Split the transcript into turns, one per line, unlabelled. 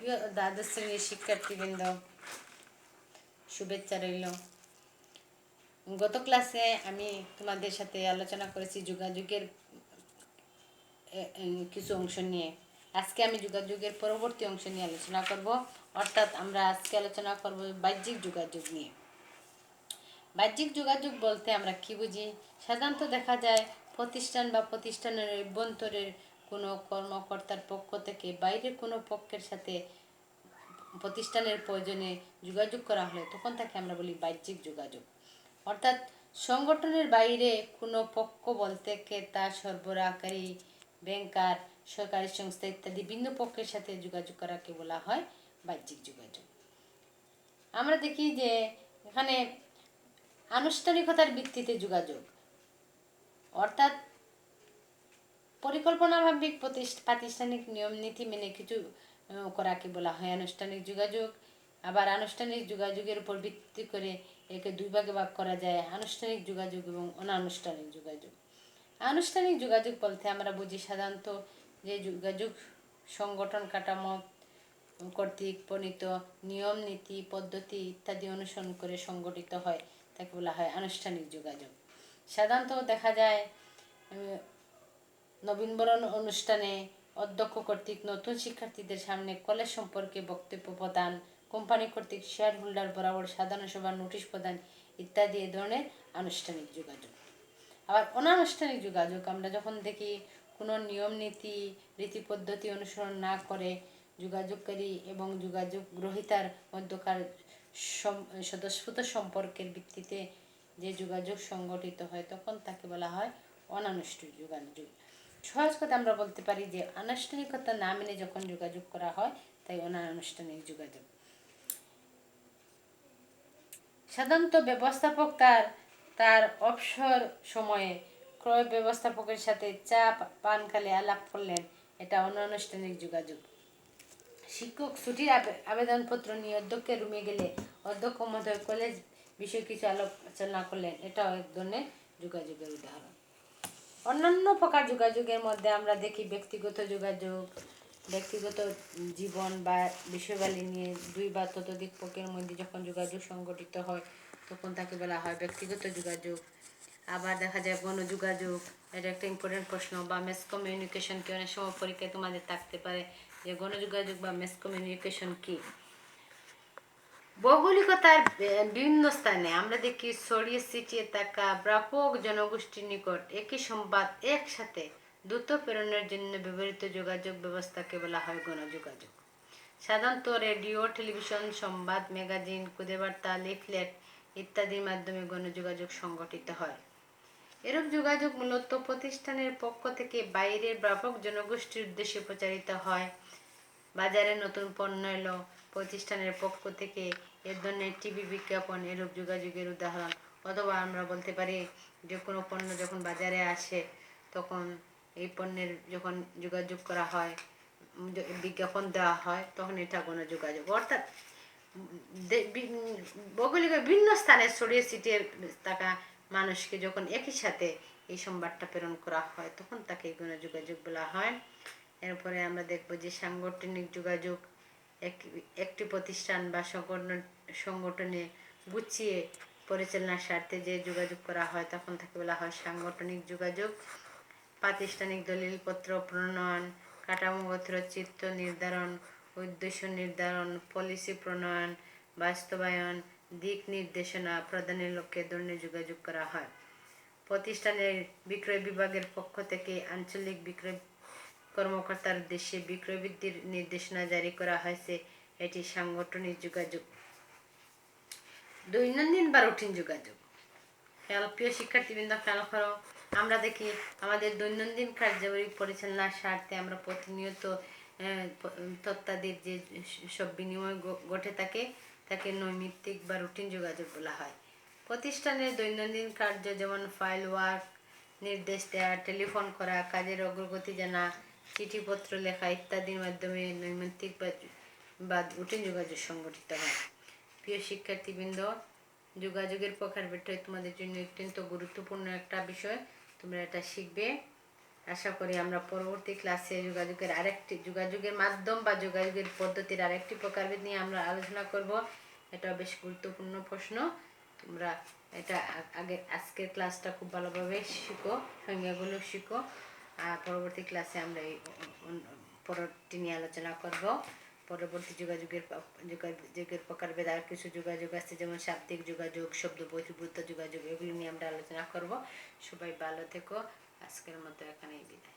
প্রিয় দ্বাদশ শ্রেণীর শিক্ষার্থীবৃন্দ, শুভেচ্ছা রইল। গত ক্লাসে আমি তোমাদের সাথে আলোচনা করেছি যোগাযোগের কিছু অংশ নিয়ে। আজকে আমি যোগাযোগের পরবর্তী অংশ নিয়ে আলোচনা করব, অর্থাৎ আমরা আজকে আলোচনা করব বাহ্যিক যোগাযোগ নিয়ে। বাহ্যিক যোগাযোগ বলতে আমরা কি বুঝি? সাধারণত দেখা যায় প্রতিষ্ঠান বা প্রতিষ্ঠানের অভ্যন্তরের কোনো কর্মকর্তার পক্ষ থেকে বাইরের কোনো পক্ষের সাথে প্রতিষ্ঠানের প্রয়োজনে যোগাযোগ করা হলে তখন তাকে আমরা বলি বাহ্যিক যোগাযোগ। অর্থাৎ সংগঠনের বাইরে কোনো পক্ষ বলতে ক্রেতা, সরবরাহকারী, ব্যাংকার, সরকারি সংস্থা ইত্যাদি ভিন্ন পক্ষের সাথে যোগাযোগ করাকে বলা হয় বাহ্যিক যোগাযোগ। আমরা দেখি যে এখানে আনুষ্ঠানিকতার ভিত্তিতে যোগাযোগ, অর্থাৎ পরিকল্পনাভাবিক প্রাতিষ্ঠানিক নিয়ম নীতি মেনে কিছু করাকে বলা হয় আনুষ্ঠানিক যোগাযোগ। আবার আনুষ্ঠানিক যোগাযোগের উপর ভিত্তি করে একে দুই ভাগে ভাগ করা যায়, আনুষ্ঠানিক যোগাযোগ এবং অনানুষ্ঠানিক যোগাযোগ। আনুষ্ঠানিক যোগাযোগ বলতে আমরা বুঝি সাধারণত যে যোগাযোগ সংগঠন কাঠামো কর্তৃক প্রণীত নিয়ম নীতি পদ্ধতি ইত্যাদি অনুসরণ করে সংগঠিত হয়, তাকে বলা হয় আনুষ্ঠানিক যোগাযোগ। সাধারণত দেখা যায় নবীনবরণ অনুষ্ঠানে অধ্যক্ষ কর্তৃক নতুন শিক্ষার্থীদের সামনে কলেজ সম্পর্কে বক্তব্য প্রদান, কোম্পানি কর্তৃক শেয়ার হোল্ডার বরাবর সাধারণ সভার নোটিশ প্রদান ইত্যাদি এ ধরনের আনুষ্ঠানিক যোগাযোগ। আবার অনানুষ্ঠানিক যোগাযোগ আমরা যখন দেখি কোনো নিয়ম নীতি রীতি পদ্ধতি অনুসরণ না করে যোগাযোগকারী এবং যোগাযোগ গ্রহীতার মধ্যকার স্বতঃস্ফূর্ত সম্পর্কের ভিত্তিতে যে যোগাযোগ সংগঠিত হয় তখন তাকে বলা হয় অনানুষ্ঠানিক যোগাযোগ। সহজ কথা আমরা বলতে পারি যে আনুষ্ঠানিকতা না মেনে যখন যোগাযোগ করা হয় তাই অনানুষ্ঠানিক যোগাযোগ। সাধারণত ব্যবস্থাপক তার অবসর সময়ে ক্রয় ব্যবস্থাপকের সাথে চা পানকালে আলাপ করলেন, এটা অনানুষ্ঠানিক যোগাযোগ। শিক্ষক ছুটির আবেদনপত্র নিয়ে অধ্যক্ষের রুমে গেলে অধ্যক্ষ মহোদয় কলেজ বিষয়ে কিছু আলোচনা করলেন, এটাও এক ধরনের যোগাযোগের উদাহরণ। অন্যান্য প্রকার যোগাযোগের মধ্যে আমরা দেখি ব্যক্তিগত যোগাযোগ, ব্যক্তিগত জীবন বা বিষয়বলী নিয়ে দুই বা ততোধিক পক্ষের মধ্যে যখন যোগাযোগ সংগঠিত হয় তখন তাকে বলা হয় ব্যক্তিগত যোগাযোগ। আবার দেখা যায় গণযোগাযোগ, এটা একটা ইম্পর্টেন্ট প্রশ্ন, বা ম্যাস কমিউনিকেশন কি অনেক সময় পরীক্ষায় তোমাদের থাকতে পারে যে গণযোগাযোগ বা ম্যাস কমিউনিকেশন কি। ভৌগোলিকতার বিভিন্ন স্থানে আমরা দেখি ছড়িয়ে ছিটিয়ে থাকা ব্যাপক জনগোষ্ঠীর নিকট একই সংবাদ একসাথে দ্রুত প্রেরণের জন্য ব্যবহৃত যোগাযোগ ব্যবস্থাকে বলা হয় গণযোগাযোগ। সাধারণত রেডিও, টেলিভিশন, সংবাদ, ম্যাগাজিন, খুদে বার্তা, লিফলেট ইত্যাদির মাধ্যমে গণযোগাযোগ সংগঠিত হয়। এরূপ যোগাযোগ মূলত প্রতিষ্ঠানের পক্ষ থেকে বাইরের ব্যাপক জনগোষ্ঠীর উদ্দেশ্যে প্রচারিত হয়। বাজারে নতুন পণ্য এলো, প্রতিষ্ঠানের পক্ষ থেকে এ ধরনের টিভি বিজ্ঞাপন এরূপ যোগাযোগের উদাহরণ। অথবা আমরা বলতে পারি যে কোনো পণ্য যখন বাজারে আসে তখন এই পণ্যের যখন যোগাযোগ করা হয়, বিজ্ঞাপন দেওয়া হয়, তখন এটা গণযোগাযোগ। অর্থাৎ ভৌগোলিক বিভিন্ন স্থানে ছড়িয়ে ছিটিয়ে থাকা মানুষকে যখন একই সাথে এই সংবাদটা প্রেরণ করা হয় তখন তাকে গণযোগাযোগ বলা হয়। এরপরে আমরা দেখব যে সাংগঠনিক যোগাযোগ, একটি প্রতিষ্ঠান বা সংগঠনে গুছিয়ে পরিচালনার স্বার্থে যে যোগাযোগ করা হয় তখন তাকে বলা হয় সাংগঠনিক যোগাযোগ। প্রাতিষ্ঠানিক দলিলপত্র প্রণয়ন, কাঠামোগত চিত্র নির্ধারণ, উদ্দেশ্য নির্ধারণ, পলিসি প্রণয়ন, বাস্তবায়ন, দিক নির্দেশনা প্রদানের লক্ষ্যে ধরনের যোগাযোগ করা হয়। প্রতিষ্ঠানের বিক্রয় বিভাগের পক্ষ থেকে আঞ্চলিক বিক্রয় কর্মকর্তার উদ্দেশ্যে বিক্রয় বৃদ্ধির নির্দেশনা জারি করা হয়েছে, এটি সাংগঠনিক যোগাযোগ। দৈনন্দিন বা রুটিন যোগাযোগ। প্রিয় শিক্ষার্থীবৃন্দ, খেয়াল করো, আমরা দেখি আমাদের দৈনন্দিন কার্যাবলী পরিচালনার স্বার্থে আমরা প্রতিনিয়ত তথ্যাদির যে সব বিনিময় ঘটে থাকে তাকে নৈমিত্তিক বা রুটিন যোগাযোগ বলা হয়। প্রতিষ্ঠানের দৈনন্দিন কার্য যেমন ফাইল ওয়ার্ক, নির্দেশ দেওয়া, টেলিফোন করা, কাজের অগ্রগতি জানা, চিঠিপত্র লেখা ইত্যাদির মাধ্যমে নৈমিত্তিক বা রুটিন যোগাযোগ সংগঠিত হয়। প্রিয় শিক্ষার্থীবৃন্দ, যোগাযোগের প্রকারভেদ তোমাদের জন্য অত্যন্ত গুরুত্বপূর্ণ একটা বিষয়, তোমরা এটা শিখবে। আশা করি আমরা পরবর্তী ক্লাসে যোগাযোগের মাধ্যম বা যোগাযোগের পদ্ধতির আরেকটি প্রকারভেদ নিয়ে আমরা আলোচনা করব। এটা বেশ গুরুত্বপূর্ণ প্রশ্ন। তোমরা এটা আগে আজকের ক্লাসটা খুব ভালোভাবে শিখো, সংজ্ঞাগুলো শিখো। পরবর্তী ক্লাসে আমরা এই পরবর্তী নিয়ে আলোচনা করব। পরবর্তী যোগাযোগের প্রকারভেদ আর কিছু যোগাযোগ আছে, যেমন শাব্দিক যোগাযোগ, শব্দ বহির্ভূত যোগাযোগ, এগুলো নিয়ে আমরা আলোচনা করব। সবাই ভালো থেকো। আজকের মতো এখানেই বিদায়।